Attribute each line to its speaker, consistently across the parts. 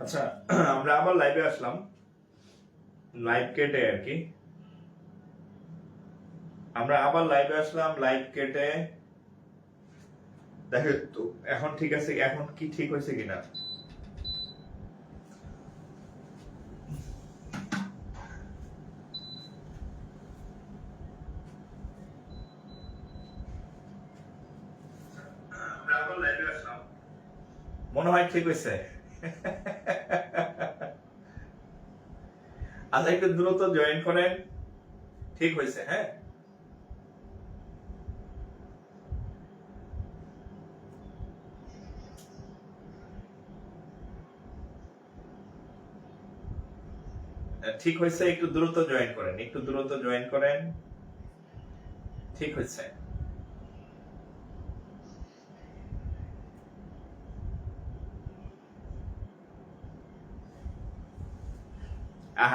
Speaker 1: আচ্ছা, আমরা আবার লাইভে আসলাম, লাইভ কেটে আর কি। আমরা আবার লাইভে আসলাম লাইভ কেটে। দেখো তো এখন ঠিক আছে, এখন কি ঠিক হয়েছে কিনা। আমরা আবার লাইভে আসলাম, মনে হয় ঠিক হয়েছে। আচ্ছা, একটু দ্রুত জয়েন করেন, ঠিক হয়েছে। হ্যাঁ, ঠিক হয়েছে, একটু দ্রুত জয়েন করেন, একটু দ্রুত জয়েন করেন, ঠিক হয়েছে।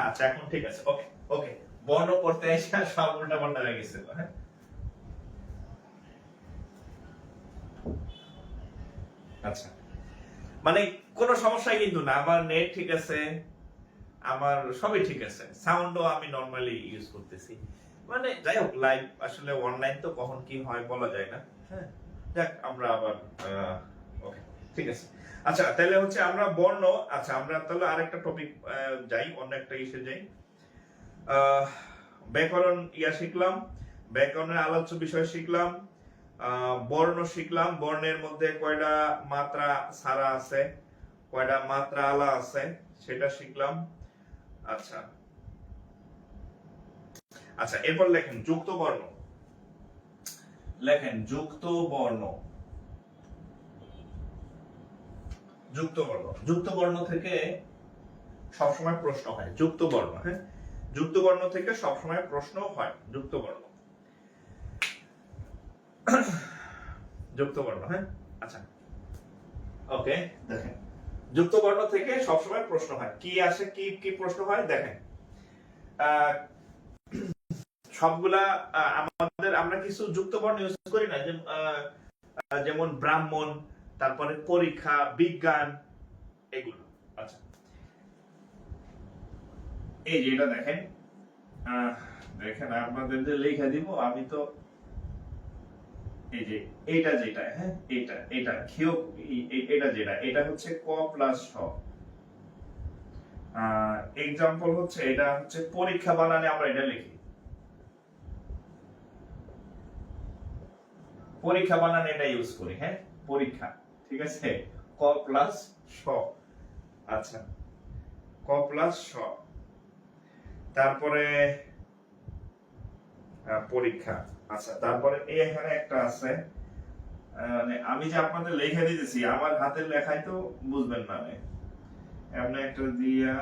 Speaker 1: আচ্ছা, এখন ঠিক আছে। ওকে ওকে, বর্ণ পড়তে এসে সব উল্টা পাল্টা হয়ে গেছিল। হ্যাঁ, আচ্ছা, মানে কোনো সমস্যা কিন্তু না, আমার নেট ঠিক আছে, আমার সবই ঠিক আছে, সাউন্ডও আমি নরমালি ইউজ করতেছি। মানে যাই হোক, লাইভ আসলে অনলাইন তো কখন কি হয় বলা যায় না। হ্যাঁ, যাক, আমরা আবার ওকে, ঠিক আছে। আচ্ছা, তাহলে হচ্ছে আমরা বর্ণ, আচ্ছা আমরা তাহলে আরেকটা টপিক যাই, অন্য একটা ইসে যাই। আহ, ব্যাকরণ শিখলাম, ব্যাকরণের আলোচ্য বিষয় শিখলাম, বর্ণ শিখলাম, বর্ণের মধ্যে কয়টা মাত্রা সারা আছে, কয়টা মাত্রা আলা আছে সেটা শিখলাম। আচ্ছা আচ্ছা, এরপর লেখেন যুক্ত বর্ণ, লেখেন যুক্ত বর্ণ। যুক্ত বর্ণ, যুক্ত বর্ণ থেকে সবসময় প্রশ্ন হয়, যুক্ত বর্ণ। হ্যাঁ, যুক্ত বর্ণ থেকে সবসময় প্রশ্ন হয়, যুক্ত বর্ণ, যুক্ত বর্ণ। হ্যাঁ, আচ্ছা, ওকে, দেখেন যুক্ত বর্ণ থেকে সবসময় প্রশ্ন হয়, কি আসে, কি কি প্রশ্ন হয় দেখেন। সবগুলা আমাদের, আমরা কিছু যুক্ত বর্ণ ইউজ করি না, যেমন ব্রাহ্মণ, তারপরে পরীক্ষা, বিজ্ঞান, এগুলো। আচ্ছা, এই যে এটা দেখেন, দেখেন আপনাদের যে লেখা দিব আমি তো, এই যে এটা যেটা, হ্যাঁ এটা এটা খেও, এটা যেটা, এটা হচ্ছে ক প্লাস স। এক্সাম্পল হচ্ছে, এটা হচ্ছে পরীক্ষা বানানে আমরা এটা লিখি, পরীক্ষা বানানে এটা ইউজ করি। হ্যাঁ, পরীক্ষা, ঠিক আছে, ক প্লাস স। আচ্ছা, ক প্লাস স, তারপরে পরীক্ষা। আচ্ছা, তারপরে এই এখানে একটা আছে, মানে আমি যে আপনাদের লেখা দিতেছি, আমার হাতের লেখায় তো বুঝবেন না, এমন একটা দিয়া,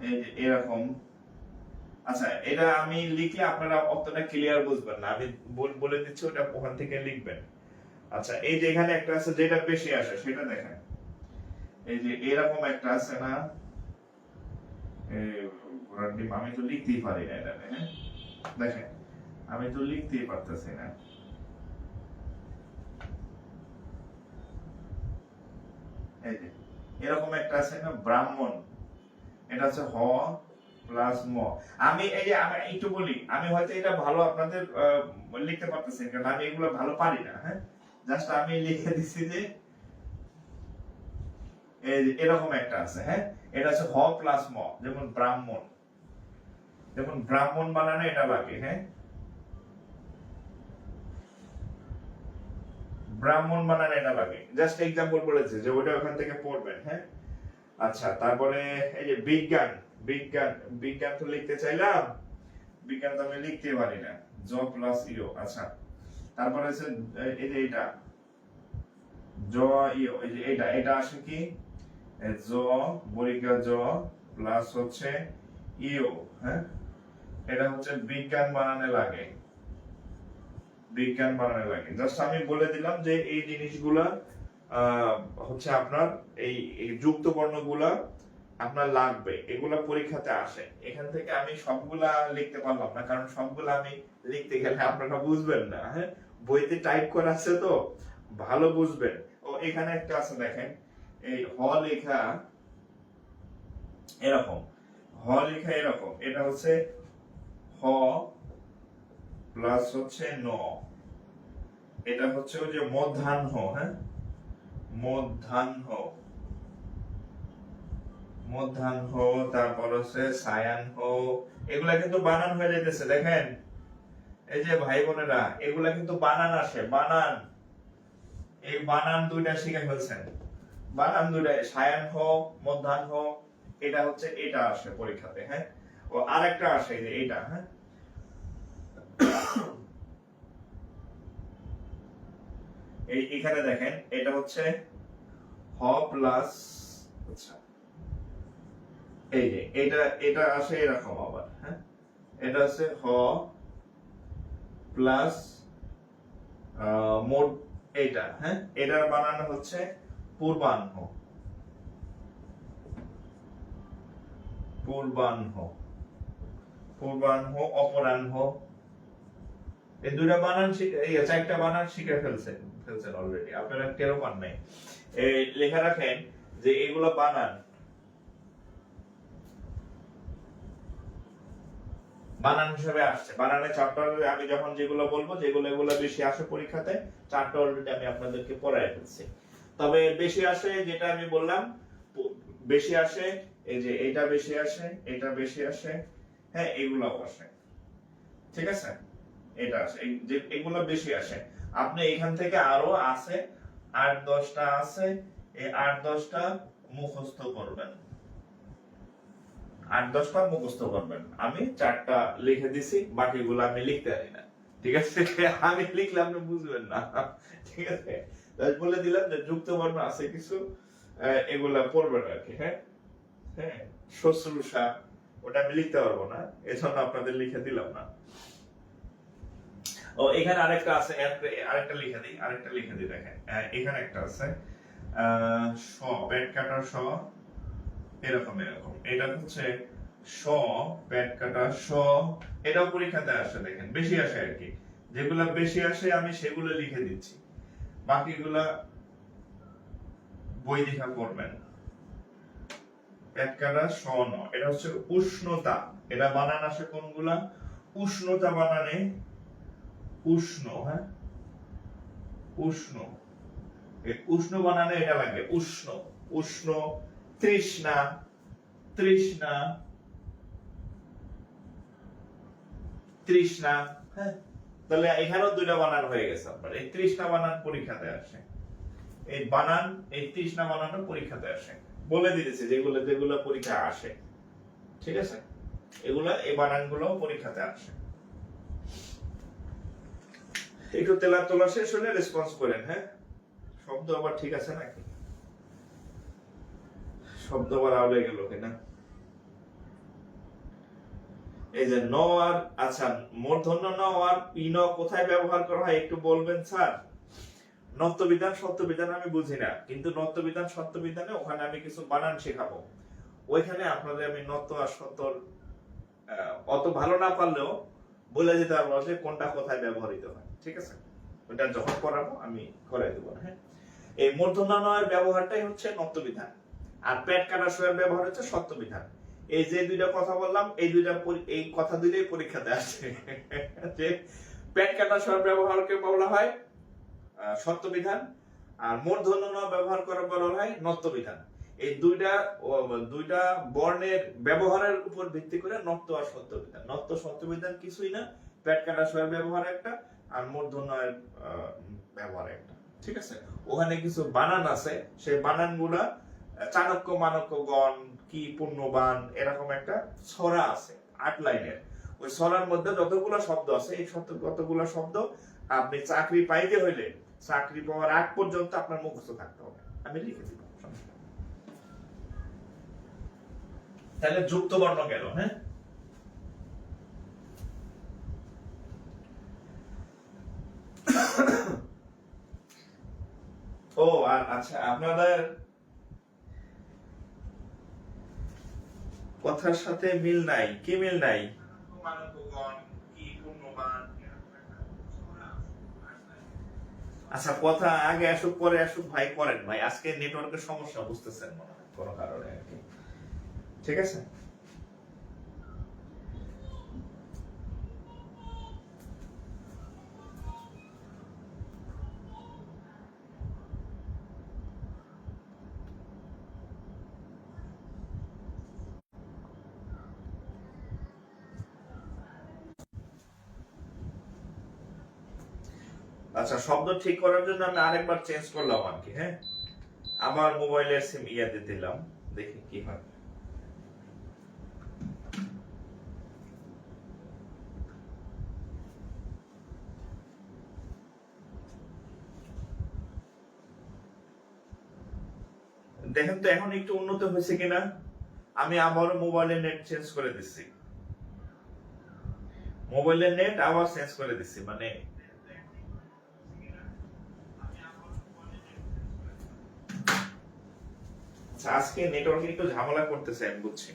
Speaker 1: এই যে এরকম। আচ্ছা, এটা আমি লিখলে আপনারা অতটা ক্লিয়ার বুঝবেন না, আমি বলে দিচ্ছি ওটা ওখান থেকে লিখবেন। আচ্ছা, এই যে এখানে একটা আছে যেটা বেশি আসে সেটা দেখেন, এই যে এরকম একটা আছে না, আমি তো লিখতেই পারি না এটা। হ্যাঁ, দেখেন আমি তো লিখতেই পারতেছি না, এই যে এরকম একটা আছে না, ব্রাহ্মণ, এটা হচ্ছে হ প্লাস ম। আমি এই যে আমি একটু বলি, আমি হয়তো এটা ভালো আপনাদের লিখতে পারতেছি, কারণ আমি এগুলো ভালো পারি না। হ্যাঁ, জাস্ট আমি লিখে দিচ্ছি যে এই যে এরকম একটা আছে। হ্যাঁ, এটা হচ্ছে হ প্লাস ম, যেমন ব্রাহ্মণ, যেমন ব্রাহ্মণ বানানে এটা লাগে। হ্যাঁ, ব্রাহ্মণ বানানে এটা লাগে, জাস্ট এক্সাম্পল বলেছে যে ওটা ওখান থেকে পড়বেন। হ্যাঁ, আচ্ছা, তারপরে এই যে বিজ্ঞান, বিজ্ঞান, বিজ্ঞান তো লিখতে চাইলাম, বিজ্ঞান তো আমি লিখতে পারি না, জ প্লাস ইও। আচ্ছা, তারপরে হচ্ছে এই যে এটা জ ইও, এই যে এটা, এটা আসে কি, জ বরিকা জ প্লাস হচ্ছে ইও। হ্যাঁ, এটা হচ্ছে বিজ্ঞান বানানে লাগে, বিজ্ঞান বানানে লাগে। জাস্ট আমি বলে দিলাম যে এই জিনিসগুলা হচ্ছে আপনার এই যুক্ত বর্ণগুলা আপনার লাগবে, এগুলা পরীক্ষাতে আসে। এখান থেকে আমি সবগুলা লিখতে পারলাম না, কারণ সবগুলা আমি লিখতে গেলে আপনারা বুঝবেন না। হ্যাঁ, বইতে টাইপ করা আছে তো, ভালো বুঝবেন। ও এখানে একটা আছে দেখেন, এই হ লেখা এরকম, হ লেখা এরকম, এটা হচ্ছে হ প্লাস হচ্ছে ন, এটা হচ্ছে ওই যে মধ্যাহ্ন, হ্যাঁ মধ্যাহ্ন, মধ্যাহ্ন, তারপর হচ্ছে সায়াহ্ন, এগুলা কিন্তু বানান হয়ে যাইতেছে দেখেন, এই যে ভাই বোনেরা এগুলা কিন্তু বানান আসে, বানান, এই বানান দুইটা শিখে ফেলছেন, বানান দুইটা সায়াহ্ন মধ্যাহ্ন, এটা হচ্ছে এটা আসে পরীক্ষাতে, হ্যাঁ ও আরেকটা আসে এই যে এটা, হ্যাঁ এই এখানে দেখেন এটা হচ্ছে হ প্লাস, আচ্ছা এই যে এটা এটা আসে এরকম আবার, হ্যাঁ এটা হচ্ছে হ প্লাস মোট এইটা, হ্যাঁ এটার বানানো হচ্ছে পূর্বাহ্ন, পূর্বাহ্ন, পূর্বাহ্ন অপরাহ্ন, এই দুইটা বানান এই চারটা বানান শিখে ফেলছেন অলরেডি, আপনারা টেরও পান নাই। এই লেখা রাখেন যে এগুলো বানান, বানান হিসেবে আসছে, বানানের চ্যাপ্টার আমি যখন যেগুলো বলবো, যেগুলো এগুলো বেশি আসে পরীক্ষাতে, চারটা অলরেডি আমি আপনাদেরকে পড়ায় ফেলছি। তবে বেশি আসে যেটা আমি বললাম, বেশি আসে এই যে এটা বেশি আসে, এটা বেশি আসে, হ্যাঁ এগুলোও আসে, ঠিক আছে এটা আসে, যে এগুলো বেশি আসে। আপনি এখান থেকে আরো আছে 8-10টা আছে, এই 8-10টা মুখস্থ করবেন, 8-10টা মুখস্থ করবেন, আমি 4টা লিখে দিছি, বাকিগুলো আমি লিখতে পারি না, ঠিক আছে আমি লিখলে আপনি বুঝবেন না, ঠিক আছে তাই বলে দিলাম যে যুক্ত বর্ণ আছে কিছু, এগুলা পড়বেন আর কি, হ্যাঁ হ্যাঁ শুশ্রূষা ওটা আমি লিখতে পারবো না, এজন্য আপনাদের লিখে দিলাম না। ও এখানে আরেকটা আছে, আরেকটা লিখে দিই, আরেকটা লিখে দিই দেখেন, এখানে একটা আছে স, পেট কাটা স, এরকম এরকম, এটা হচ্ছে স পেট কাটা স, এটাও পরীক্ষাতে আসে দেখেন, বেশি আসে আর কি, যেগুলা বেশি আসে আমি সেগুলো লিখে দিচ্ছি, বাকিগুলা বই দেখা করবেন। পেট কাটা স ন, এটা হচ্ছে উষ্ণতা, এটা বানান আসে কোনগুলা, উষ্ণতা বানানে উষ্ণ, হ্যাঁ উষ্ণ, উষ্ণ বানানে এটা লাগে উষ্ণ, উষ্ণ, তৃষ্ণা, তৃষ্ণা, তৃষ্ণা, হ্যাঁ তাহলে এখানেও দুইটা বানান হয়ে গেছে আপনার, এই তৃষ্ণা বানান পরীক্ষাতে আসে, এই বানান এই তৃষ্ণা বানানো পরীক্ষাতে আসে, বলে দিতেছি যেগুলো যেগুলো পরীক্ষা আসে, ঠিক আছে এগুলা এই বানানগুলো পরীক্ষাতে আসে। একটু তেলা তোলা শেষ হলে রেসপন্স করেন, হ্যাঁ শব্দ আবার ঠিক আছে নাকি, শব্দ আবার আউলে গেল কিনা, এই যে ন আর, আচ্ছা মূর্ধন্য ন আর পিন কোথায় ব্যবহার করা হয় একটু বলবেন স্যার। নত্যবিধান সত্যবিধান আমি বুঝি না, কিন্তু নত্যবিধান সত্যবিধানে ওখানে আমি কিছু বানান শেখাবো, ওইখানে আপনাদের আমি নত্য আর সত্যর অত ভালো না পারলেও বলে দিতে পারবো যে কোনটা কোথায় ব্যবহৃত হয়, ঠিক আছে ওটা যখন করাবো আমি করাই দেবো, হ্যাঁ এই মূর্ধন্য ন এর ব্যবহারটাই হচ্ছে নত্যবিধান, আর পেট কাটা স এর ব্যবহার হচ্ছে সত্যবিধান। এই যে দুইটা কথা বললাম, এই দুইটা এই কথা দুইটাই পরীক্ষাতে আসে, যে পেট কাটা স এর ব্যবহারকে বলা হয় সত্যবিধান, আর মূর্ধন্য ন ব্যবহার করা বলা হয় নত্যবিধান। এই দুইটা বর্ণের ব্যবহারের উপর ভিত্তি করে নত্য আর সত্যবিধান, নত্য সত্যবিধান কিছুই না, পেট কাটা স এর ব্যবহার একটা আর মূর্ধন্য এর ব্যবহার একটা, ঠিক আছে ওখানে কিছু বানান আছে, সেই বানানগুলা চাণক্য মানক্য গণ কি পূর্ণবান এরকম একটা ছড়া আছে 8 লাইনের, ওই ছড়ার মধ্যে যতগুলো শব্দ আছে এই কতগুলো শব্দ আপনি চাকরি পাইতে হইলে চাকরি পাওয়ার আগ পর্যন্ত আপনার মুখস্থ থাকতে হবে, আমি লিখে দিব, তাহলে যুক্ত বর্ণ গেল, হ্যাঁ ও আর আচ্ছা আপনাদের কথার সাথে মিল নাই, কি মিল নাই, মানবগণ কি পূর্ণবান আচ্ছা, কথা আগে আসুক পরে আসুক ভাই, করেন ভাই, আজকে নেটওয়ার্কের সমস্যা বুঝতেছেন মনে হয় কোনো কারণে আর কি। ঠিক আছে। আচ্ছা, শব্দ ঠিক করার জন্য আমি আরেকবার চেঞ্জ করলাম আর কি। হ্যাঁ, আমার মোবাইলের সিম ইয়াতে দিলাম, দেখি কি হয়। দেখেন তো এখন একটু উন্নত হয়েছে কিনা। আমি আবারও মোবাইলের নেট চেঞ্জ করে দিচ্ছি, মোবাইলের নেট আবার চেঞ্জ করে দিচ্ছি, মানে আচ্ছা, আজকে নেটওয়ার্কে একটু ঝামেলা করতেছে আমি বুঝছি।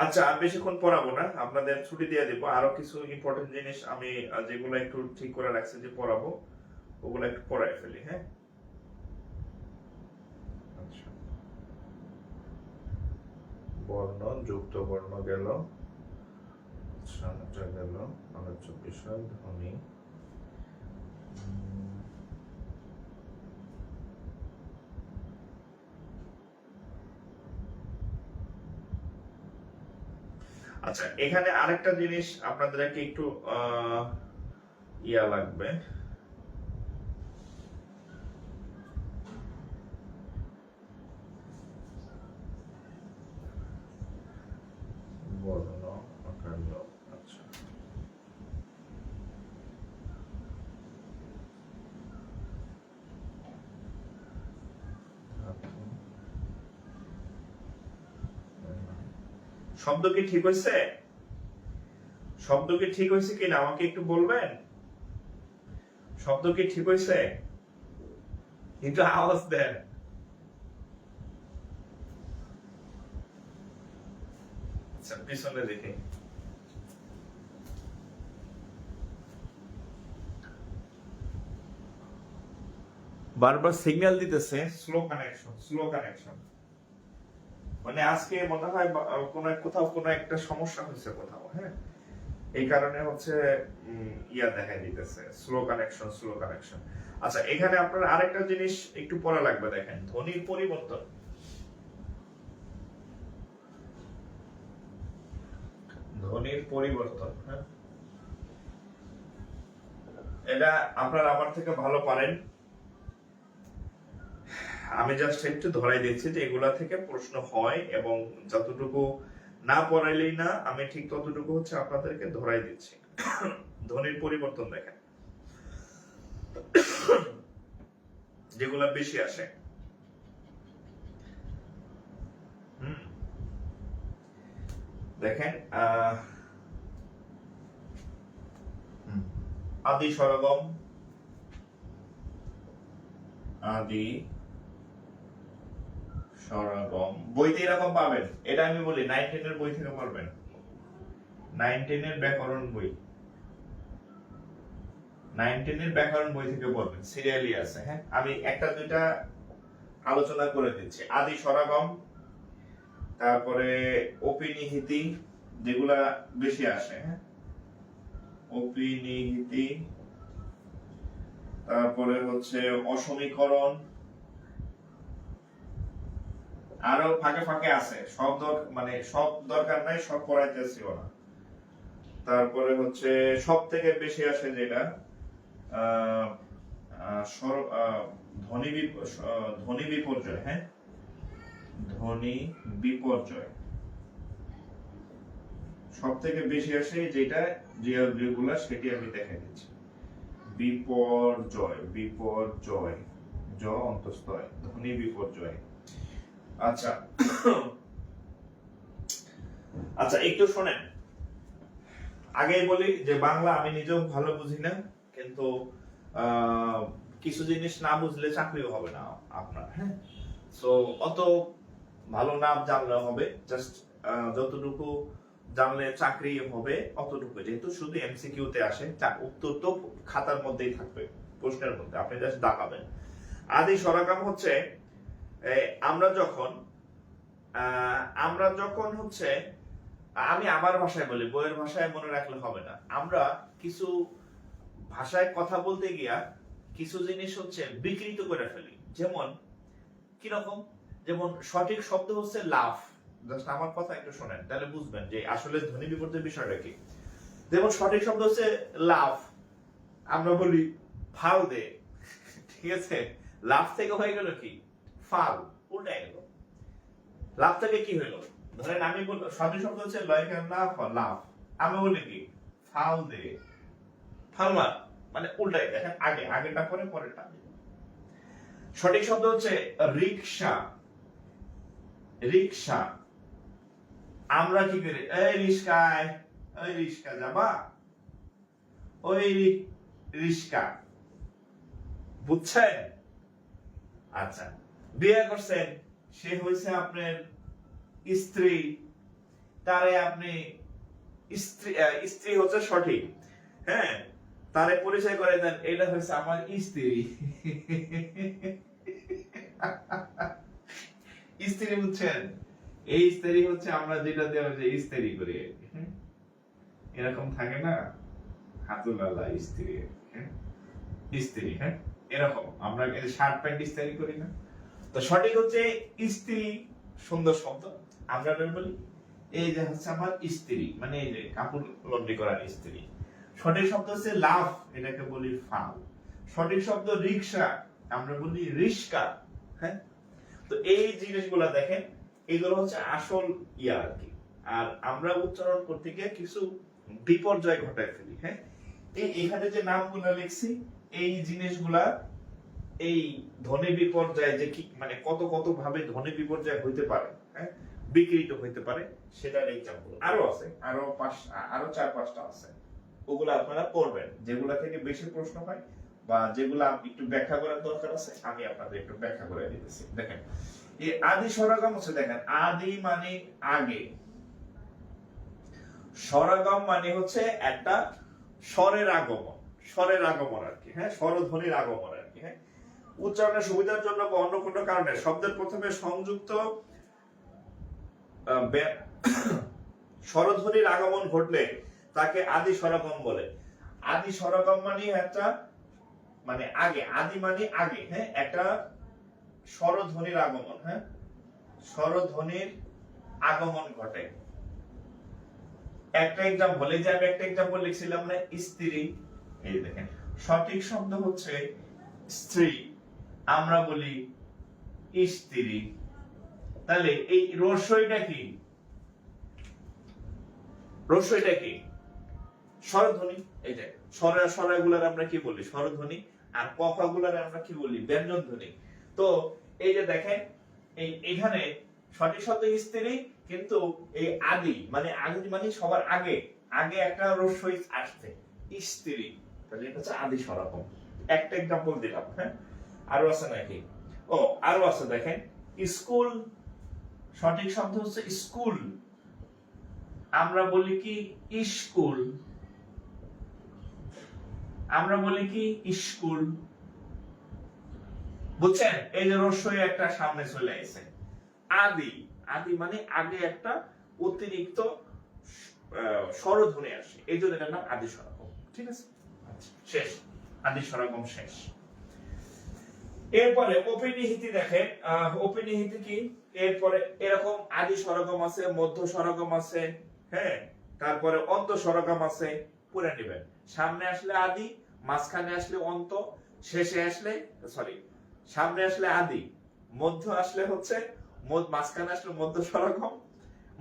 Speaker 1: আচ্ছা, আমি বেশিক্ষণ পড়াবো না, আপনাদের ছুটি দিয়ে দিব। আরো কিছু ইম্পর্টেন্ট জিনিস আমি যেগুলো একটু ঠিক করে রাখছি যে পড়াবো, ওগুলো একটু পড়ায় ফেলি। হ্যাঁ, আচ্ছা, বর্ণ, যুক্ত বর্ণ গেল, আচ্ছা এটা গেল, আলোচ্য বিষয় ধ্বনি। আচ্ছা, এখানে আরেকটা জিনিস আপনাদেরকে একটু ইয়া লাগবে, বর্ণ আকার। আচ্ছা, শব্দ কি ঠিক হয়েছে? শব্দ কি ঠিক হয়েছে কিনা আমাকে একটু বলবেন? শব্দ কি ঠিক হয়েছে? একটু আওয়াজ দেন। আচ্ছা, পিছনে দেখি। বারবার সিগন্যাল দিতেছে, স্লো কানেকশন, স্লো কানেকশন। মানে আজকে মনে হয় কোন কোথাও কোনো একটা সমস্যা হয়েছে কোথাও। হ্যাঁ, এই কারণে হচ্ছে ইয়া দেখা দিতেছে, স্লো কানেকশন, স্লো কানেকশন। আচ্ছা, এখানে আপনার আরেকটা জিনিস একটু পড়া লাগবে, দেখেন ধ্বনির পরিবর্তন। ধ্বনির পরিবর্তন, হ্যাঁ, এটা আপনারা আমার থেকে ভালো পারেন। আমি জাস্ট একটু ধরাই দিচ্ছি যে এগুলা থেকে প্রশ্ন হয়, এবং যতটুকু না পড়াইলেই না, আমি ঠিক ততটুকু হচ্ছে আপনাদেরকে ধরাই দিচ্ছি। ধ্বনির পরিবর্তন দেখেন, যেগুলা বেশি আসে। দেখেন, আদি সরগম, আদি সরগম বইতে এরকম পাবেন। এটা আমি বলি 9-10 এর বই থেকে পড়বেন, 9-10 এর ব্যাকরণ বই, 9-10 এর ব্যাকরণ বই থেকে পড়বেন, সিরিয়ালি আছে। হ্যাঁ, আমি একটা দুইটা আলোচনা করে দিচ্ছি। আদি সরগম, তারপরে অপিনিহিতি, যেগুলা বেশি আসে। হ্যাঁ, অপিনিহিতি, তারপরে হচ্ছে অসমীকরণ, আরো ফাঁকে ফাঁকে আছে, সব মানে সব দরকার নাই, সব পড়াইতেছিও না। তারপরে হচ্ছে সব থেকে বেশি আসে যেটা ধ্বনি বিপর্যয়। হ্যাঁ, ধ্বনি বিপর্যয় সব থেকে বেশি আসে, যেটা যেগুলা সেটি আমি দেখাই দিচ্ছি। বিপর্যয়, বিপর্যয়, জ অন্তস্থয়, ধ্বনি বিপর্যয়। আচ্ছা, আচ্ছা একটু শোনেন। আগেই বলি যে বাংলা আমি নিজেও ভালো বুঝি না, কিন্তু কিছু জিনিস না বুঝলে চাকরিও হবে না আপনার। হ্যাঁ, সো অত ভালো নাম জানলে হবে, জাস্ট যতটুকু জানলে চাকরি হবে অতটুকু, যেহেতু শুধু এমসিকিউ তে আসে, উত্তর তো খাতার মধ্যেই থাকবে, প্রশ্নের মধ্যে, আপনি জাস্ট দাগাবেন। আদি সরকাম হচ্ছে আমরা যখন হচ্ছে, আমি আমার ভাষায় বলি, বইয়ের ভাষায় মনে রাখলে হবে না। আমরা কিছু ভাষায় কথা বলতে গিয়া কিছু জিনিস হচ্ছে বিকৃত করে ফেলি। যেমন কিরকম? যেমন সঠিক শব্দ হচ্ছে লাভ। জাস্ট আমার কথা একটু শোনেন, তাহলে বুঝবেন যে আসলে ধ্বনি বিপর্যয়ের বিষয়টা কি। যেমন সঠিক শব্দ হচ্ছে লাভ, আমরা বলি ফাল দে, ঠিক আছে? লাভ থেকে হয়ে গেল কি ফাল, উল্টে গেল। লাভ থেকে কি হইল? ধরেন আমি বল, সঠিক শব্দ হচ্ছে লাভ, আমি বলি কি ফাল দে, ফালমা, মানে উল্টাই, দেখেন আগে আগেটা পরে পরেরটা। সঠিক শব্দ হচ্ছে রিকশা, রিকশা, আমরা কি করি? এই রিস্কায়, ওই রিস্কা যাবা, ওই রিস্কা, বুঝছেন? আচ্ছা, বিয়ে করছেন, সে হয়েছে আপনার স্ত্রী, তারে আপনি স্ত্রী, স্ত্রী হচ্ছে সঠিক, হ্যাঁ, তারে পরিচয় করে দেন, এটা হচ্ছে আমার স্ত্রী। স্ত্রী, বুঝছেন? এই স্ত্রী হচ্ছে আমরা যেটা দেওয়া যে স্ত্রী করি, এরকম থাকে না, হাতুলালা স্ত্রী, স্ত্রী, হ্যাঁ, এরকম আমরা শার্ট প্যান্ট স্ত্রী করি না। তো সঠিক হচ্ছে স্ত্রী, সুন্দর শব্দ, আমরা বলি এই যে হচ্ছে আমার স্ত্রী, মানে এই যে কাপড় লন্ড্রি করার স্ত্রী। সঠিক শব্দ হচ্ছে লাভ, এটাকে বলি ফাল। সঠিক শব্দ রিকশা, আমরা বলি রিস্কা, হ্যাঁ। তো এই জিনিসগুলো দেখেন, এগুলো হচ্ছে আসল ইয়া আর কি। আর আমরা উচ্চারণ করতে গিয়ে কিছু বিপর্যয় ঘটায় ফেলি, হ্যাঁ। এখানে যে নামগুলো লিখছি, এই জিনিসগুলা, এই ধ্বনি বিপর্যয় যে কি, মানে কত কত ভাবে ধ্বনি বিপর্যয় হইতে পারে, হ্যাঁ, বিকৃত হইতে পারে, সেটার এক্সাম্পল আরো আছে, আরো 4-5টা আছে। ওগুলো আপনারা পড়বেন, যেগুলা থেকে বেশি প্রশ্ন হয় বা যেগুলা একটু ব্যাখ্যা করার দরকার আছে, আমি আপনাদের একটু ব্যাখ্যা করে দিতেছি। দেখেন, এই আদি স্বরাগম হচ্ছে, দেখেন আদি মানে আগে, স্বরাগম মানে হচ্ছে একটা স্বরের আগমন, স্বরের আগমন আর কি, হ্যাঁ, স্বরধ্বনির আগমন আর কি, হ্যাঁ। উচ্চারণের সুবিধার জন্য বা অন্য কোনো কারণে শব্দের প্রথমে সংযুক্ত স্বরধ্বনির আগমন ঘটলে তাকে আদি স্বরাগম বলে। আদি স্বরাগম মানে একটা, মানে আগে, আদি মানে আগে, হ্যাঁ, একটা স্বরধ্বনির আগমন, হ্যাঁ, স্বরধ্বনির আগমন ঘটে। একটা এক্সাম্পল, এই যে আমি একটা এক্সাম্পল লিখছিলাম না, স্ত্রী, এই দেখেন সঠিক শব্দ হচ্ছে স্ত্রী, আমরা বলি স্ত্রী। তাহলে এই রস্বইটা কি? রস্বইটা কি? স্বরধ্বনি। এই যে স্বরগুলার আমরা কি বলি? স্বরধ্বনি। আর কফাগুলার আমরা কি বলি? ব্যঞ্জন ধ্বনি। তো এই যে দেখেন, এখানে সঠিক শব্দ স্ত্রী, কিন্তু এই আদি মানে সবার আগে আগে একটা রস্বই আসছে, স্ত্রী, তাহলে এটা হচ্ছে আদি স্বরাগম। একটা এক্সাম্পল দিলাম, হ্যাঁ। আরো আছে নাকি? ও, আরো আছে, দেখেন স্কুল, সঠিক শব্দ হচ্ছে স্কুল, আমরা বলি কি স্কুল, আমরা বলি কি স্কুল, বুঝছেন? এই যে রস্বই একটা সামনে চলে আসে। আদি, আদি মানে আগে একটা অতিরিক্ত স্বরধ্বনি আসে, এই জন্য এটার নাম আদি স্বরাগম। ঠিক আছে, শেষ, আদি স্বরাগম শেষ। এরপরে অপিনিহিতি দেখেন, অপিনিহিতি কি? এরপরে এরকম আদি স্বরাগম আছে, মধ্য স্বরাগম আছে, হ্যাঁ, তারপরে অন্ত স্বরাগম আছে, পড়ে নেবেন। সামনে আসলে আদি, মাঝখানে আসলে অন্ত, শেষে আসলে, সরি, সামনে আসলে আদি, মধ্য আসলে হচ্ছে, মাঝখানে আসলে মধ্য স্বরাগম,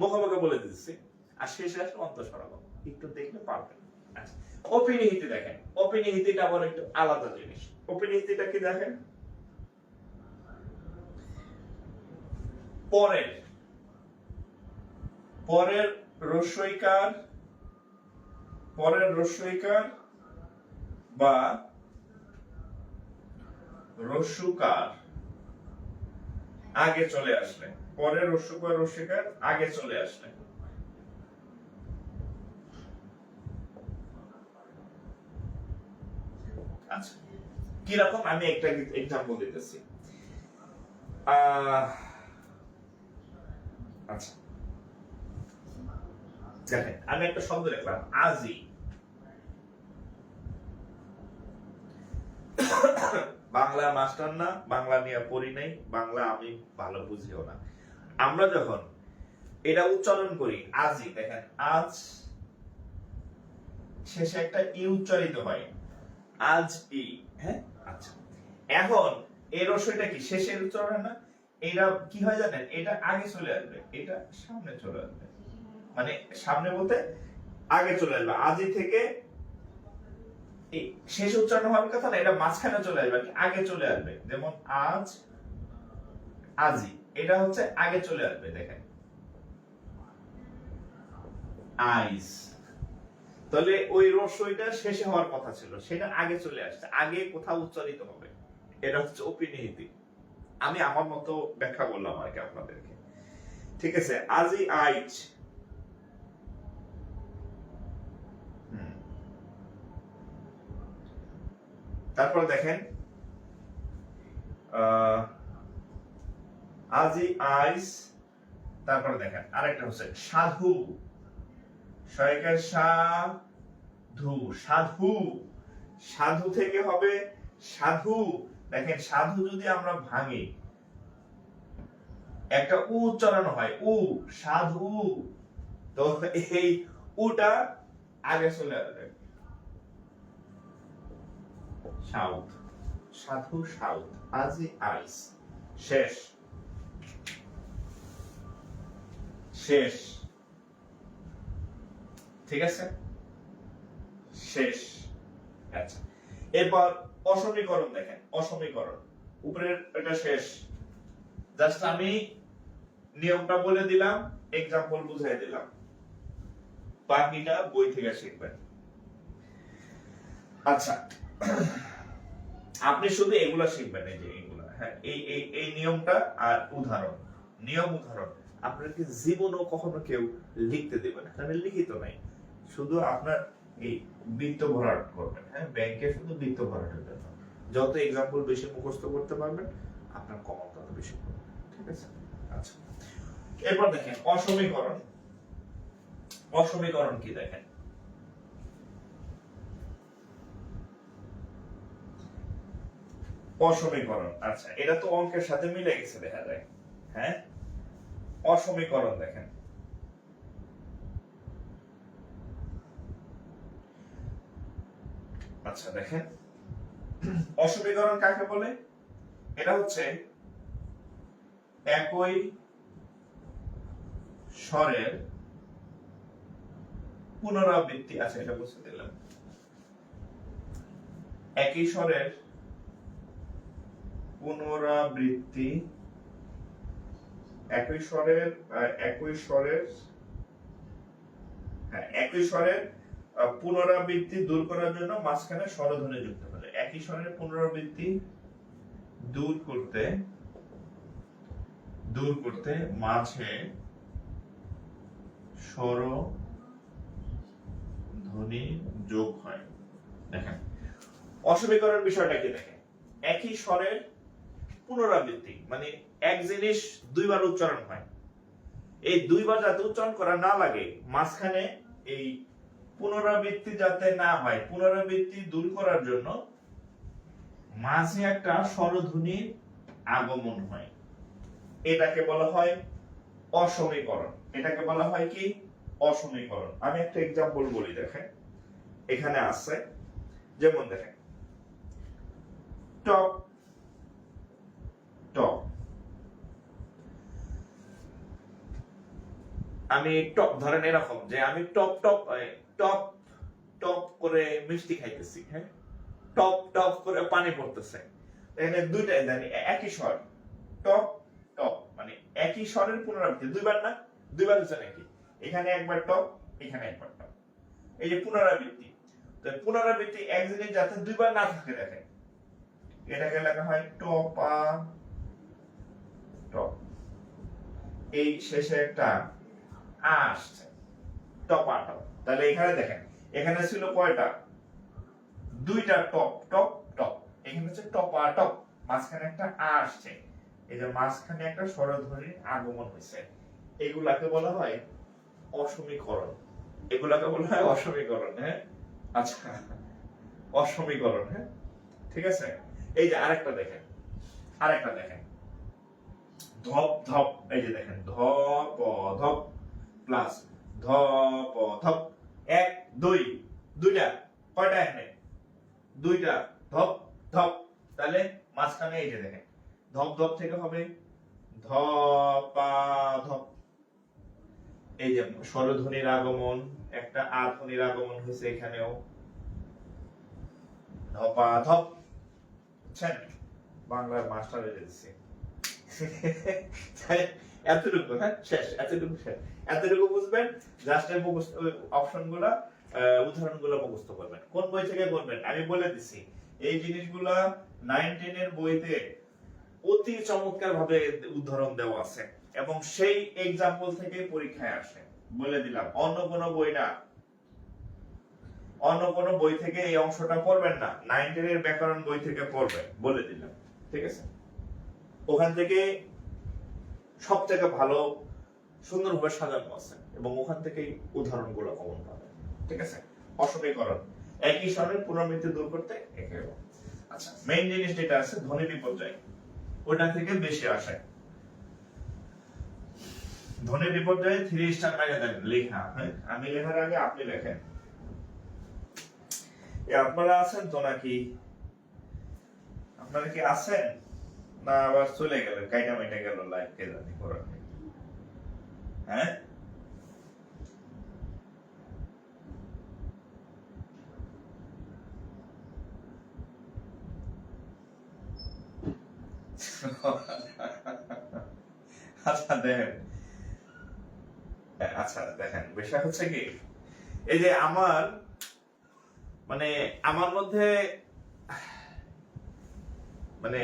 Speaker 1: মুখোমুখি বলে দিচ্ছি, আর শেষে আসলে অন্ত স্বরাগম। একটু দেখলে পারবেন। আচ্ছা, অপিনিহিতি দেখেন, অপিনিহিতিটা আবার একটু আলাদা জিনিস। অপিনিহিতিটা কি দেখেন, পরের, পরের রস্বইকার, পরের রস্বইকার বা রস্যকার আগে চলে আসলে, পরের রস্যকার রস্যকার আগে চলে আসলে, আচ্ছা, কিরকম আমি একটা এক্সাম্পল দিতেছি। আচ্ছা দেখেন, আমি একটা শব্দ লিখলাম আজি। বাংলা মাস্টার না, বাংলা নিয়ে পড়ি নাই, বাংলা আমি ভালো বুঝিও না। আমরা যখন এটা উচ্চারণ করি আজি, দেখেন আজ শেষে একটা ই উচ্চারিত হয়, আজ ই। হ্যাঁ, আচ্ছা এখন এর রসইটা কি শেষের উচ্চারণ না, এটা কি হয় জানেন, এটা আগে চলে আসবে, এটা সামনে চলে আসবে। মানে সামনে বলতে আগে চলে আসবে, আজি থেকে শেষ উচ্চারণ হওয়ার কথা না, এটা মাঝখানে চলে আসবে, আগে চলে আসবে। যেমন আজ, আজি, এটা হচ্ছে আগে চলে আসবে। দেখেন আইস, তাহলে ওই রস্যইটা শেষে হওয়ার কথা ছিল, সেটা আগে চলে আসছে, আগে কোথাও উচ্চারিত হবে। এটা হচ্ছে অপিনিহিতি। আমি আমার মতো ব্যাখ্যা বললাম আর কি আপনাদেরকে, ঠিক আছে। আজি আইজ, তারপর দেখেন আজি আইস, তারপরে দেখেন আরেকটা হচ্ছে সাধু, সয়কার সাধু, সাধু, সাধু থেকে হবে সাধু। দেখেন সাধু যদি আমরা ভাঙি, একটা উ উচ্চারণ হয়, উ, সাধু, তো এই উটা আগে চলে আসবে, সাউথ, সাধু সাউথ, আজি আইস, শেষ, শেষ, ঠিক আছে, শেষ। আচ্ছা, এরপর অসমীকরণ দেখেন, অসমীকরণ, উপরের এটা শেষ, জাস্ট আমি নিয়মটা বলে দিলাম, এক্সাম্পল বুঝাই দিলাম, বাকিটা বই থেকে শিখবেন। আচ্ছা, আপনি শুধু এগুলা শিখবেন, এই যে এগুলা, হ্যাঁ, এই নিয়মটা আর উদাহরণ, নিয়ম উদাহরণ আপনাকে জীবনও কখনো কেউ লিখতে দেবে না, কারণ লিখিত নাই, শুধু আপনার এই বৃত্ত ভরাট করবেন। হ্যাঁ, ব্যাংকে শুধু বৃত্ত ভরাটের জন্য, যত এক্সাম্পল বেশি মুখস্থ করতে পারবেন আপনার কমন তত বেশি করবেন, ঠিক আছে। আচ্ছা, এরপর দেখেন অসমীকরণ। অসমীকরণ কি দেখেন, অসমীকরণ, আচ্ছা এটা তো অঙ্কের সাথে মিলে গেছে দেখা যায়। হ্যাঁ, অসমীকরণ দেখেন, আচ্ছা দেখেন অসমীকরণ কাকে বলে, এটা হচ্ছে একই স্বরের পুনরাবৃত্তি। আচ্ছা এটা বুঝতে দিলাম, একই স্বরের পুনরাবৃত্তি, একই স্বরের, একই স্বরের, হ্যাঁ একই স্বরের পুনরাবৃত্তি দূর করার জন্য মাঝখানে স্বরধ্বনি যুক্ত করে। একই স্বরের পুনরাবৃত্তি দূর করতে মাঝে স্বরধ্বনি যোগ হয়। দেখেন অসমীকরণ বিষয়টা কি, দেখেন একই স্বরের পুনরাবৃত্তি মানে এক জিনিস দুইবার উচ্চারণ হয়, এই দুইবার যাতে উচ্চারণ করা না লাগে, মাঝখানে এই পুনরাবৃত্তি যাতে না হয়, পুনরাবৃত্তি দূর করার জন্য মাঝে একটা স্বরধ্বনির আগমন হয়, এটাকে বলা হয় অসমীকরণ। এটাকে বলা হয় কি, অসমীকরণ। আমি একটা এক্সাম্পল বলি, দেখেন এখানে আছে, যেমন দেখেন টপ, টপ, আমি টপ, ধরেন এরকম যে আমি টপ টপ টপ টপ করে মিষ্টি খাইতেছি, হ্যাঁ, টপ টপ করে পানি পড়তেছে, এখানে দুইটাই জানি একই স্বর, টপ টপ মানে একই স্বরের পুনরাবৃত্তি, দুইবার না, দুইবার হচ্ছে নাকি, এখানে একবার টপ, এখানে একবার টপ, এই যে পুনরাবৃত্তি। তো পুনরাবৃত্তি এক জিনিস যাতে দুইবার না থাকে, দেখেন এটাকে লেখা হয় টপা টপ, এই শেষে একটা আসছে, টপা টপ। তাহলে এখানে দেখেন, এখানে ছিল কয়টা, দুইটা টপ টপ, এখানে হচ্ছে টপাটপ, মাঝখানে একটা আ আসছে, এই যে মাঝখানে একটা স্বরধ্বনির আগমন হয়েছে, এগুলাকে বলা হয় অসমীকরণ। এগুলাকে বলা হয় অসমীকরণ। হ্যাঁ, আচ্ছা, অসমীকরণ। হ্যাঁ, ঠিক আছে। এই যে আরেকটা দেখেন, ধপ ধপ, এই যে দেখেন ধপ ধপ প্লাস ধপ ধপ, এক দুই, দুইটা, কয়টা এখানে? দুইটা, ধপ ধপ, তাহলে মাঝখানে এই যে দেখেন ধপ ধপ থেকে হবে ধপা ধপ। এই যে স্বরধ্বনির আগমন, একটা আ ধ্বনির আগমন হয়েছে এখানেও, ধপা ধপ। বুঝছেন? বাংলার মাস্টার হয়ে যাচ্ছে। এতটুকু, হ্যাঁ, শেষ, এতটুকু শেষ। এতটুকু বুঝবেন, জাস্ট মুখস্থ অপশনগুলা, উদাহরণগুলো মুখস্থ করবেন। কোন বই থেকে করবেন আমি বলে দিছি। এই জিনিসগুলা 9 10 এর বইতে অতি চমৎকার ভাবে উদাহরণ দেওয়া আছে এবং সেই এক্সাম্পল থেকে পরীক্ষায় আসে, বলে দিলাম। অন্য কোনো বই না, অন্য কোনো বই থেকে এই অংশটা পড়বেন না, 9 10 এর ব্যাকরণ বই থেকে পড়বেন, বলে দিলাম। ঠিক আছে, ওখান থেকে সব থেকে ভালো সুন্দরভাবে সাজানো আছে এবং ওখান থেকেই উদাহরণগুলো কমন পাবেন। ঠিক আছে, অসমীকরণ একই স্বরের পুনরাবৃত্তি দূর করতে একে। আচ্ছা, মেইন জিনিস যেটা আছে ধ্বনি বিপর্যয়, ওটা থেকে বেশি আসে। ধ্বনি বিপর্যয়ে 3 স্টার মেরে দেন লেখা। হ্যাঁ, আমি লেখার আগে আপনি লেখেন। আপনারা আছেন তো নাকি? আপনারা কি আছেন না আবার চলে গেল, কাইটা মেটে গেল লাইভ, কে জানি করার নেই। হ্যাঁ, আচ্ছা দেখেন, আচ্ছা দেখেন, বিষয় হচ্ছে কি, এই যে আমার মানে আমার মধ্যে মানে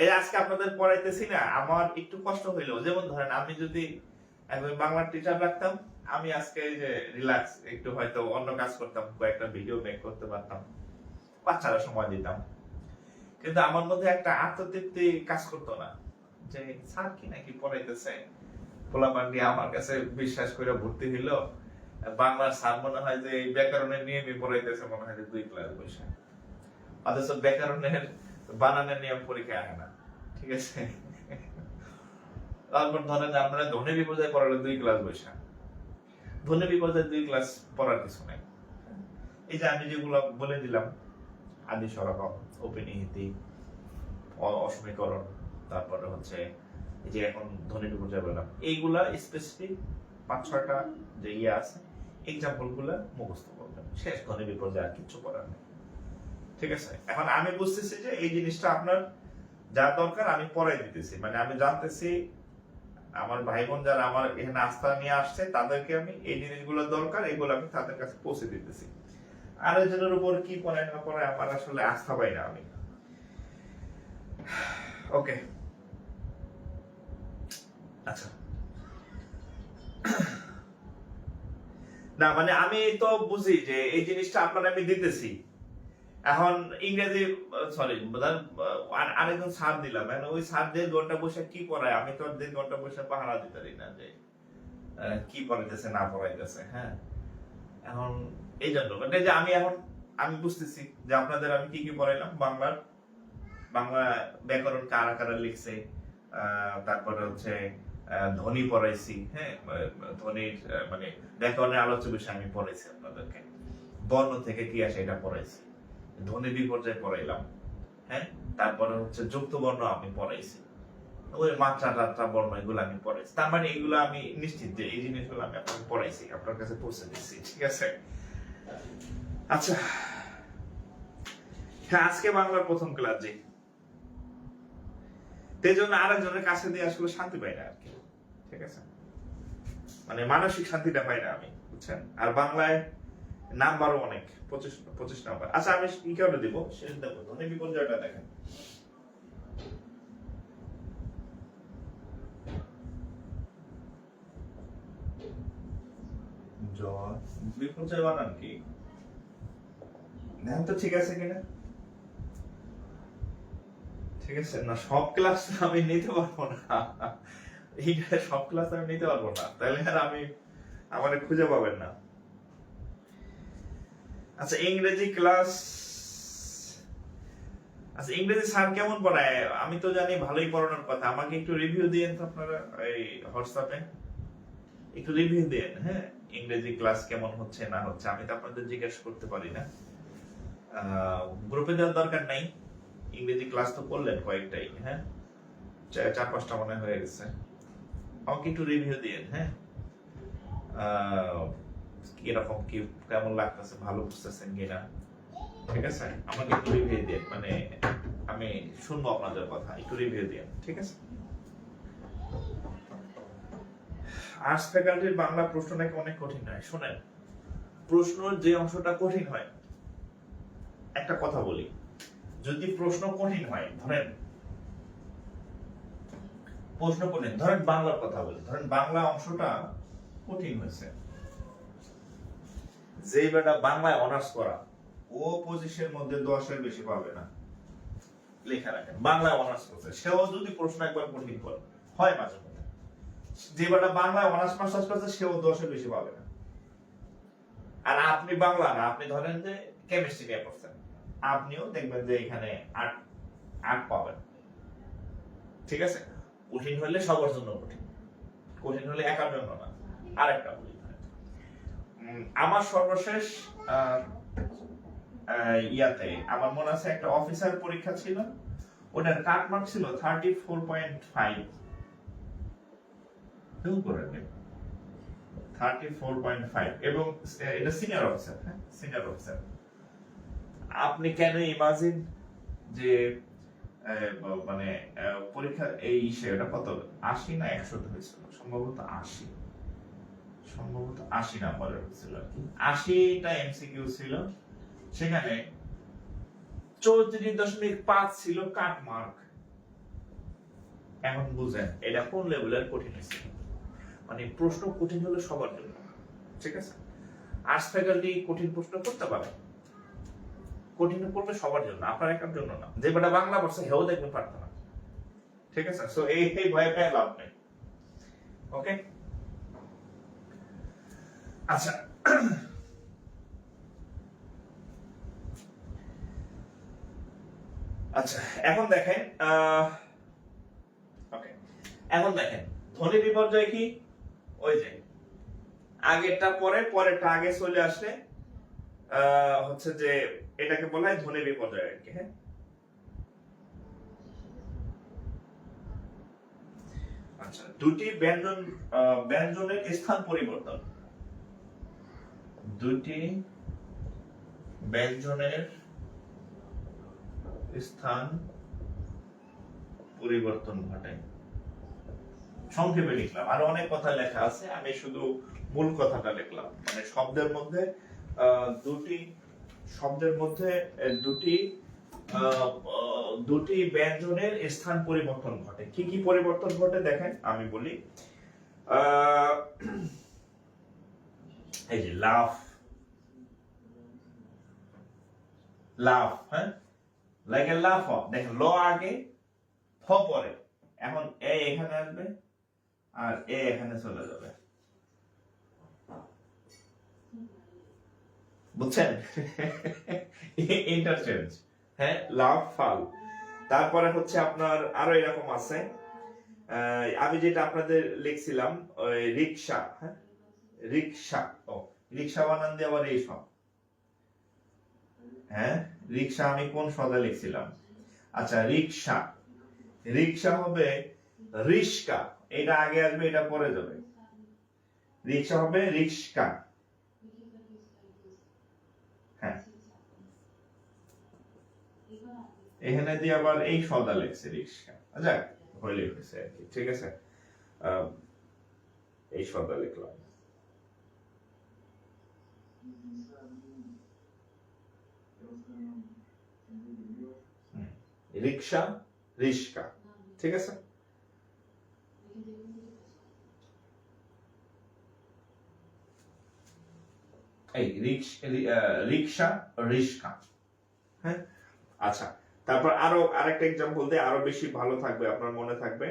Speaker 1: এই আজকে আপনাদের পড়াইতেছি না, আমার একটু কষ্ট হইলো। যেমন ধরেন আমি যদি একজন বাংলা টিচার রাখতাম, আমি আজকে এই যে রিল্যাক্স একটু হয়তো অন্য কাজ করতাম, কয়েকটা ভিডিও মেক করতে পারতাম, বাচ্চারা সময় দিতাম। কিন্তু আমার মধ্যে একটা আত্মতৃপ্তি কাজ করতো না যে স্যার কি নাকি পড়াইতেছে, পোলাপান্ডি আমার কাছে বিশ্বাস করে ভর্তি হইল, বাংলার স্যার মনে হয় যে এই ব্যাকরণের নিয়মে পড়াইতেছে, মনে হয় যে 2 ক্লাস বসে, অথচ ব্যাকরণের বানানের নিয়ম পরীক্ষায় আসে না। ঠিক আছে, তারপর ধরেন আপনারা ধ্বনি বিপর্যয় পড়ালে 2 ক্লাস বসে, ধ্বনি বিপর্যয় 2 ক্লাস পড়ার কিছু নাই। এই যে আমি যেগুলো বলে দিলাম, আদি সরকম, অপিনিহিতি, অসমীকরণ, তারপরে হচ্ছে এই যে এখন ধ্বনি বিপর্যয় বললাম, এইগুলা স্পেসিফিক 5-6টা যে ইয়ে আছে, এক্সাম্পল গুলা মুখস্থ করবেন, শেষ। ধ্বনি বিপর্যয় আর কিছু করার নেই। ঠিক আছে, এখন আমি বুঝতেছি যে এই জিনিসটা আপনার যা দরকার আমি পড়াই দিতেছি, মানে আমি জানতেছি আমার ভাই বোন যারা আমার এখানে আস্থা নিয়ে আসছে, তাদেরকে আমি এই জিনিসগুলো দরকার, এগুলো আমি তাদের কাছে পৌঁছে দিতেছি। আর একজনের উপর কি পড়ায় না পড়ায় আমার আসলে আস্থা পাই না আমি। ওকে, আচ্ছা, না মানে আমি তো বুঝি যে এই জিনিসটা আপনার আমি দিতেছি। এখন ইংরেজি, সরি, আরেকজন স্যার দিলাম, মানে ওই স্যার 1.5 ঘন্টা বসে কি পড়ায়, আমি তো 1.5 ঘন্টা বসে পাহারা দিতে পারি না যে কি পড়াইতেছে না পড়াইতেছে। হ্যাঁ, এখন এই জন্য মানে যে আমি এখন আমি বুঝতেছি যে আপনাদের আমি কি কি পড়াইলাম। বাংলা ব্যাকরণ কারা কারা লিখছে, তারপরে হচ্ছে ধ্বনি পড়াইছি। হ্যাঁ, ধ্বনির মানে ব্যাকরণের আলোচ্য বিষয় আমি পড়াইছি আপনাদেরকে, বর্ণ থেকে কি আসে এটা পড়াইছি, ধ্বনি বিপর্যয় পড়াইলাম। হ্যাঁ, তারপরে হচ্ছে যুক্ত বর্ণ আমি পড়াইছি, ওই মাত্রা টাত্রা বর্ণ এগুলো আমি পড়াইছি। তার মানে এগুলো আমি নিশ্চিত যে এই জিনিসগুলো আমি আপনাকে পড়াইছি, আপনার কাছে পৌঁছে দিচ্ছি। ঠিক আছে, আচ্ছা, হ্যাঁ, আজকে বাংলার প্রথম ক্লাস যে, সেই জন্য আরেকজনের কাছে দিয়ে আসলে শান্তি পাই না আর কি। ঠিক আছে, মানে মানসিক শান্তিটা পাই না আমি, বুঝছেন। আর বাংলায় নাম্বারও অনেক, 25 নাম্বার। আচ্ছা, আমি কি কারণে দিব সেটা দেবো, ধ্বনি বিপর্যয়টা দেখেন। বিপর্যয় বানান কি, ধ্যান তো ঠিক আছে কিনা? ঠিক আছে না, সব ক্লাস আমি নিতে পারবো না, এইটা সব ক্লাস আমি নিতে পারবো না, তাহলে আর আমি আমারে খুঁজে পাবেন না। আচ্ছা ইংরেজি ক্লাস, আচ্ছা ইংরেজি স্যার কেমন পড়ায়? আমি তো জানি ভালোই পড়ানোর কথা, আমাকে একটু রিভিউ দিয়েন তো আপনারা এই হোয়াটসঅ্যাপে, একটু রিভিউ দেন। হ্যাঁ, ইংরেজি ক্লাস কেমন হচ্ছে না হচ্ছে, আমি তো আপনাদের জিজ্ঞেস করতে পারি না, গ্রুপে দেওয়ার দরকার নাই। ইংরেজি ক্লাস তো করলেন কয়েকটাই, হ্যাঁ 4-5টা মনে হয়ে গেছে, আমাকে একটু রিভিউ দিয়েন। হ্যাঁ কিরকম কি কেমন লাগতেছে, ভালো বুঝতেছেন কিনা, ঠিক আছে আমাকে একটু রিভিউ দিন, মানে আমি শুনবো আপনাদের কথা, একটু রিভিউ দিন, ঠিক আছে। আর্টস ফ্যাকাল্টির বাংলা প্রশ্ন নাকি অনেক কঠিন হয়। শুনেন, প্রশ্নের যে অংশটা কঠিন হয়, একটা কথা বলি, যদি প্রশ্ন কঠিন হয়, ধরেন প্রশ্ন কঠিন, ধরেন বাংলার কথা বলি, ধরেন বাংলা অংশটা কঠিন হয়েছে, যে বেটা বাংলায় অনার্স করা ও 25-এর মধ্যে 10-এর বেশি পাবে না, লেখা রাখেন বাংলায় অনার্স করছে, সেও যদি প্রশ্ন একবার কঠিন করে হয় মাঝে মধ্যে, যে বেটা বাংলায় অনার্স মাস্টার্স করছে সেও 10-এর বেশি পাবে না। আর আপনি বাংলা না, আপনি ধরেন যে কেমিস্ট্রি নিয়ে পড়ছেন, আপনিও দেখবেন যে এখানে 8 পাবেন, ঠিক আছে। কঠিন হলে সবার জন্য কঠিন, কঠিন হলে একার জন্য না। আরেকটা বলি, আমার সর্বশেষ ইয়াতে আমার মনে আছে একটা অফিসার পরীক্ষা ছিল, ওটার কাট মার্ক ছিল 34.5, 34.5, এবং এটা সিনিয়র অফিসার, হ্যাঁ সিনিয়র অফিসার। আপনি কেন ইমাজিন যে মানে পরীক্ষা এই সেটা কত 80 না 100 হয়েছিল, সম্ভবত 80, সম্ভবত 80 নাম্বারের হয়েছিল আর কি, 80টা এমসিকিউ ছিল, সেখানে 34.5 ছিল কাট মার্ক। এখন বুঝেন এটা কোন লেভেলের কঠিন হয়েছে, মানে প্রশ্ন কঠিন হলো সবার জন্য, ঠিক আছে। আর্টস ফ্যাকাল্টি কঠিন প্রশ্ন করতে পারে, কঠিন করবে সবার জন্য, আপনার একার জন্য না। যে বেটা বাংলা পড়ছে হেও দেখবে পারতো না, ঠিক আছে। সো এই ভয় পেয়ে লাভ নেই, ওকে। আচ্ছা আচ্ছা এখন দেখেন, ওকে এখন দেখেন ধ্বনি বিপর্যয় কি, ওই যে আগেরটা পরে পরেরটা আগে চলে আসলে হচ্ছে যে এটাকে বলা হয় ধ্বনি বিপর্যয় আর কি। হ্যাঁ আচ্ছা, দুটি ব্যঞ্জনের স্থান পরিবর্তন, দুটি ব্যঞ্জনের স্থান পরিবর্তন ঘটে, সংক্ষেপে লিখলাম, আরো অনেক কথা লেখা আছে, আমি শুধু মূল কথাটা লিখলাম। মানে শব্দের মধ্যে দুটি ব্যঞ্জনের স্থান পরিবর্তন ঘটে। কি কি পরিবর্তন ঘটে দেখেন, আমি বলি। এই যে লাফ, লাফ, হ্যাঁ লাইক এ লাফ, দেখেন ল আগে ফ পরে, এখন এ এখানে আসবে আর এ এখানে চলে যাবে, বুঝছেন? ইন্টারচেঞ্জ, হ্যাঁ লাভ ফাল। তারপরে হচ্ছে আপনার আরো এরকম আছে, আমি যেটা আপনাদের লিখছিলাম ওই রিকশা, হ্যাঁ রিকশা, ও রিকশা বানান দিয়ে আবার এই সব, হ্যাঁ রিকশা আমি কোন সদা লিখছিলাম, আচ্ছা রিকশা, রিকশা হবে রিস্কা, এটা আগে আসবে এটা পরে যাবে, রিকশা হবে রিস্কা, হ্যাঁ এখানে দিয়ে আবার এই সদা লিখছে রিক্সা, আচ্ছা হইলে হয়েছে আর কি, ঠিক আছে। এই সদা লিখলাম, রিক্সা রিস্কা, ঠিক আছে। এই রিক্সা রিস্কা, হ্যাঁ আচ্ছা। তারপর আরেকটা এক্সাম্পল দিয়ে আরো বেশি ভালো থাকবে, আপনার মনে থাকবে।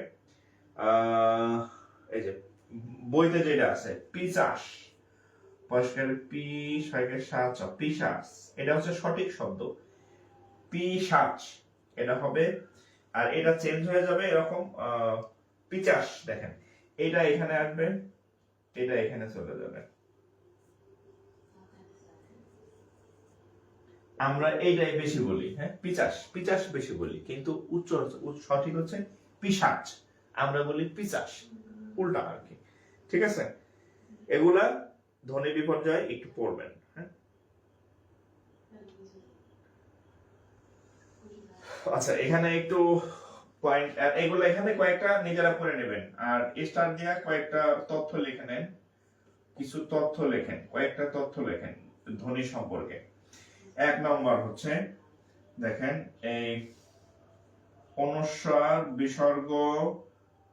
Speaker 1: এই যে বইতে যেটা আছে পিশাচ, পরিষ্কার পি ছয়কে সাত পিশাচ, এটা হচ্ছে সঠিক শব্দ পিশাচ, এটা হবে। আর এটা চেঞ্জ হয়ে যাবে এরকম পিচাস, দেখেন এটা এখানে আসবে, এটা এখানে চলে যাবে। আমরা এইটাই বেশি বলি, হ্যাঁ পিচাস, পিচাস বেশি বলি, কিন্তু সঠিক হচ্ছে পিশাচ, আমরা বলি পিচাস, উল্টা আর কি। ঠিক আছে, এগুলা ধ্বনি বিপর্যয় একটু পড়বেন। হ্যাঁ, আচ্ছা এখানে একটু পয়েন্ট, এগুলো এখানে কয়েকটা নিজেরা পড়ে নেবেন, আর স্টার দিয়া কয়েকটা তথ্য লিখে নেন, কিছু তথ্য লেখেন, কয়েকটা তথ্য লেখেন ধ্বনি সম্পর্কে। এক নম্বর হচ্ছে দেখেন এই অনুস্বার বিসর্গ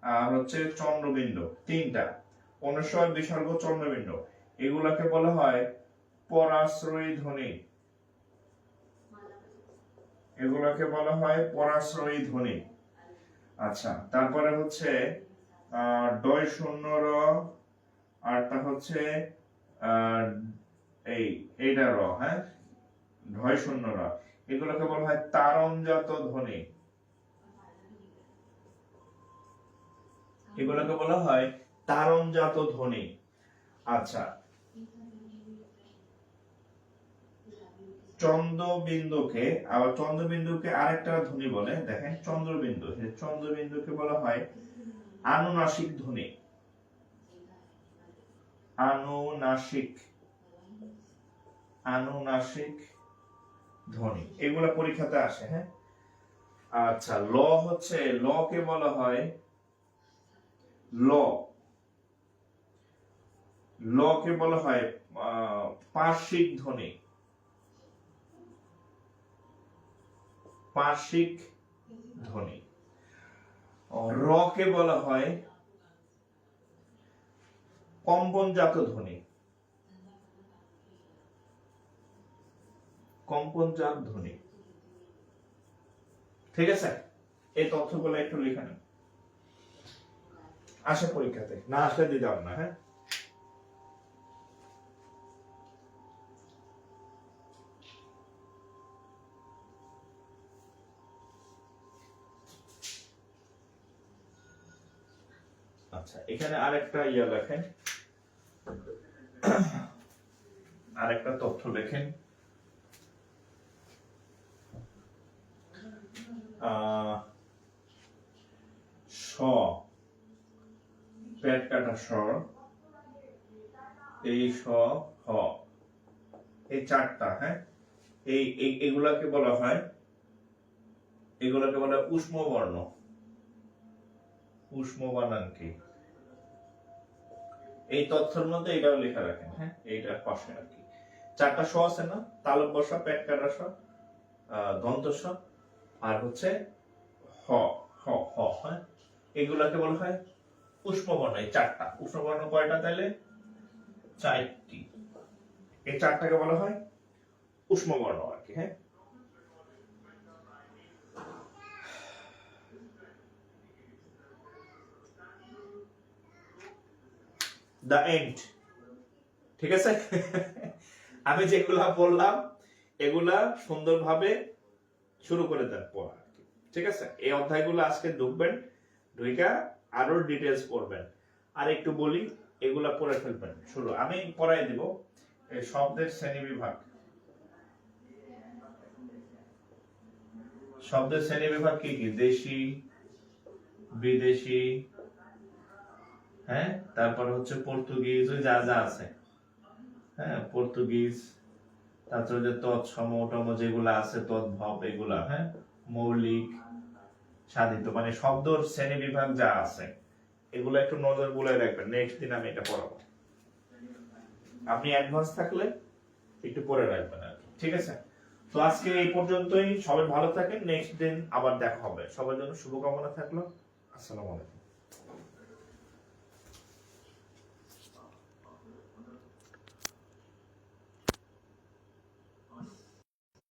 Speaker 1: আর হচ্ছে চন্দ্রবিন্দু, তিনটা অনুস্বার বিসর্গ চন্দ্রবিন্দু, এগুলাকে বলা হয় পরাশ্রয়ী ধ্বনি, এগুলোকে বলা হয় পরাশ্রয়ী ধ্বনি। আচ্ছা তারপরে হচ্ছে ডয় শূন্য র, আরটা হচ্ছে এইটা র, হ্যাঁ ঢয় শূন্য র, এগুলোকে বলা হয় তারণজাত ধ্বনি, এগুলোকে বলা হয় তারণজাত ধ্বনি। আচ্ছা চন্দ্রবিন্দুকে, আবার চন্দ্রবিন্দুকে আরেকটা ধ্বনি বলে, দেখেন চন্দ্রবিন্দু, চন্দ্রবিন্দুকে বলা হয় আনুনাসিক ধ্বনি, আনুনাসিক, আনুনাসিক ধ্বনি, এগুলা পরীক্ষাতে আসে। হ্যাঁ আচ্ছা ল হচ্ছে, ল কে বলা হয় ল, ল কে বলা হয় পার্শ্বিক ধ্বনি, পার্শ্বিক ধ্বনি। র কে বলা হয় কম্পনজাত ধ্বনি, কম্পনজাত ধ্বনি। ঠিক আছে, এই তথ্যগুলো একটু লিখে নেন, আসে পরীক্ষাতে, না আসলে দিয়ে যাবেন না। হ্যাঁ আচ্ছা এখানে আরেকটা ইয়া লেখেন, আরেকটা তথ্য লেখেন, স পেট কাটা স্বর, এই স হ, এই চারটা, হ্যাঁ এগুলাকে বলা হয়, এগুলাকে বলা হয় উষ্ম বর্ণ, উষ্ম বানান কি, এই তথ্যের মধ্যে এটাও লেখা রাখেন। হ্যাঁ এইটার পাশে আর কি চারটা স আছে না, তালব্য স, পেট কাটা স, দন্ত স, আর হচ্ছে হ হ হ, হ্যাঁ এগুলাকে বলা হয় উষ্ম বর্ণ। এই চারটা উষ্ম বর্ণ কয়টা তাহলে? চারটি, এই চারটাকে বলা হয় উষ্ম বর্ণ আর কি। হ্যাঁ দ্য এন্ড। ঠিক আছে, আমি যেগুলা বললাম এগুলা সুন্দরভাবে শুরু করে দেন পড়া। ঠিক আছে, এই অধ্যায়গুলো আজকে ঢুকবেন, ঢুইকা আরো ডিটেইলস পড়বেন। আর একটু বলি, এগুলা পড়ে ফেলবেন। শুরু আমি পড়াই দিব। এই শব্দের শ্রেণী বিভাগ, শব্দের শ্রেণী বিভাগ কি কি? দেশি, বিদেশি, হ্যাঁ তারপর হচ্ছে পর্তুগিজ, ওই যা যা আছে, হ্যাঁ পর্তুগিজ, তারপর যে তৎসম টম যেগুলো আছে, তদ্ভব, এগুলা, হ্যাঁ মৌলিক, সাধিত, মানে শব্দর শ্রেণী বিভাগ যা আছে এগুলো একটু নজর বুলাই রাখবেন। নেক্সট দিন আমি এটা পড়াবো, আপনি অ্যাডভান্স থাকলে একটু পড়ে রাখবেন আর কি। ঠিক আছে, তো আজকে এই পর্যন্তই। সবাই ভালো থাকেন, নেক্সট দিন আবার দেখা হবে। সবার জন্য শুভকামনা থাকলো। আসসালামু আলাইকুম।